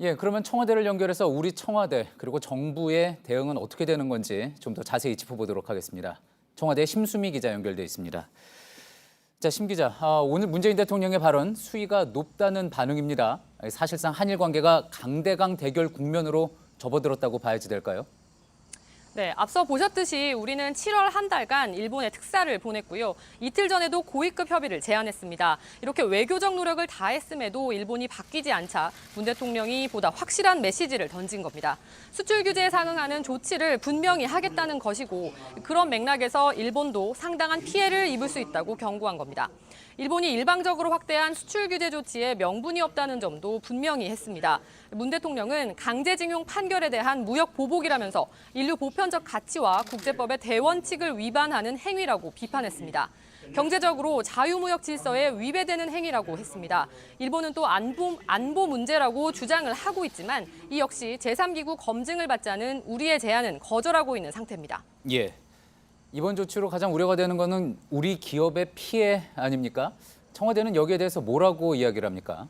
예, 그러면 청와대를 연결해서 우리 청와대 그리고 정부의 대응은 어떻게 되는 건지 좀 더 자세히 짚어보도록 하겠습니다. 청와대 심수미 기자 연결돼 있습니다. 자, 심 기자, 오늘 문재인 대통령의 발언 수위가 높다는 반응입니다. 사실상 한일 관계가 강대강 대결 국면으로 접어들었다고 봐야지 될까요? 네, 앞서 보셨듯이 우리는 7월 한 달간 일본에 특사를 보냈고요. 이틀 전에도 고위급 협의를 제안했습니다. 이렇게 외교적 노력을 다했음에도 일본이 바뀌지 않자 문 대통령이 보다 확실한 메시지를 던진 겁니다. 수출 규제에 상응하는 조치를 분명히 하겠다는 것이고 그런 맥락에서 일본도 상당한 피해를 입을 수 있다고 경고한 겁니다. 일본이 일방적으로 확대한 수출 규제 조치에 명분이 없다는 점도 분명히 했습니다. 문 대통령은 강제징용 판결에 대한 무역 보복이라면서 인류 보편적 가치와 국제법의 대원칙을 위반하는 행위라고 비판했습니다. 경제적으로 자유무역 질서에 위배되는 행위라고 했습니다. 일본은 또 안보 문제라고 주장을 하고 있지만 이 역시 제3기구 검증을 받지 않은 우리의 제안은 거절하고 있는 상태입니다. 예. 이번 조치로 가장 우려가 되는 것은 우리 기업의 피해 아닙니까? 청와대는 여기에 대해서 뭐라고 이야기를 합니까?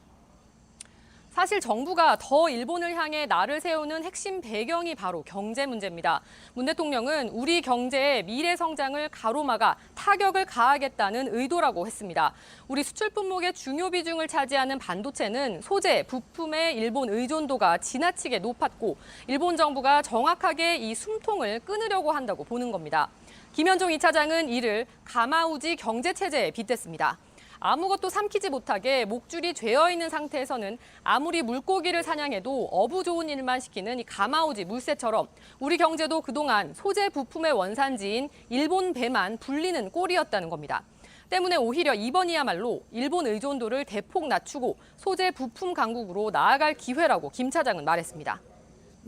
사실 정부가 더 일본을 향해 날을 세우는 핵심 배경이 바로 경제 문제입니다. 문 대통령은 우리 경제의 미래 성장을 가로막아 타격을 가하겠다는 의도라고 했습니다. 우리 수출 품목의 중요 비중을 차지하는 반도체는 소재, 부품의 일본 의존도가 지나치게 높았고 일본 정부가 정확하게 이 숨통을 끊으려고 한다고 보는 겁니다. 김현종 2차장은 이를 가마우지 경제체제에 빗댔습니다. 아무것도 삼키지 못하게 목줄이 죄어 있는 상태에서는 아무리 물고기를 사냥해도 어부 좋은 일만 시키는 이 가마우지 물새처럼 우리 경제도 그동안 소재 부품의 원산지인 일본 배만 불리는 꼴이었다는 겁니다. 때문에 오히려 이번이야말로 일본 의존도를 대폭 낮추고 소재 부품 강국으로 나아갈 기회라고 김 차장은 말했습니다.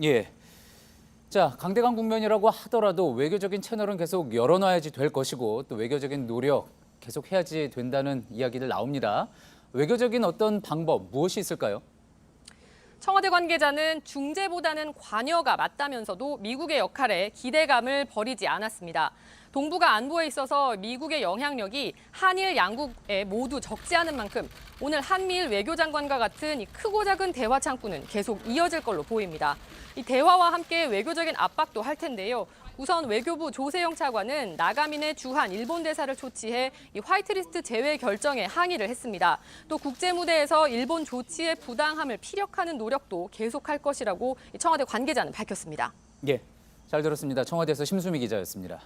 예. 자, 강대강 국면이라고 하더라도 외교적인 채널은 계속 열어놔야지 될 것이고 또 외교적인 노력 계속 해야지 된다는 이야기들 나옵니다. 외교적인 어떤 방법 무엇이 있을까요? 청와대 관계자는 중재보다는 관여가 맞다면서도 미국의 역할에 기대감을 버리지 않았습니다. 동북아 안보에 있어서 미국의 영향력이 한일 양국에 모두 적지 않은 만큼 오늘 한미일 외교장관과 같은 이 크고 작은 대화 창구는 계속 이어질 걸로 보입니다. 이 대화와 함께 외교적인 압박도 할 텐데요. 우선 외교부 조세영 차관은 나가민의 주한 일본 대사를 초치해 이 화이트리스트 제외 결정에 항의를 했습니다. 또 국제 무대에서 일본 조치의 부당함을 피력하는 노력도 계속할 것이라고 청와대 관계자는 밝혔습니다. 예, 잘 들었습니다. 청와대에서 심수미 기자였습니다.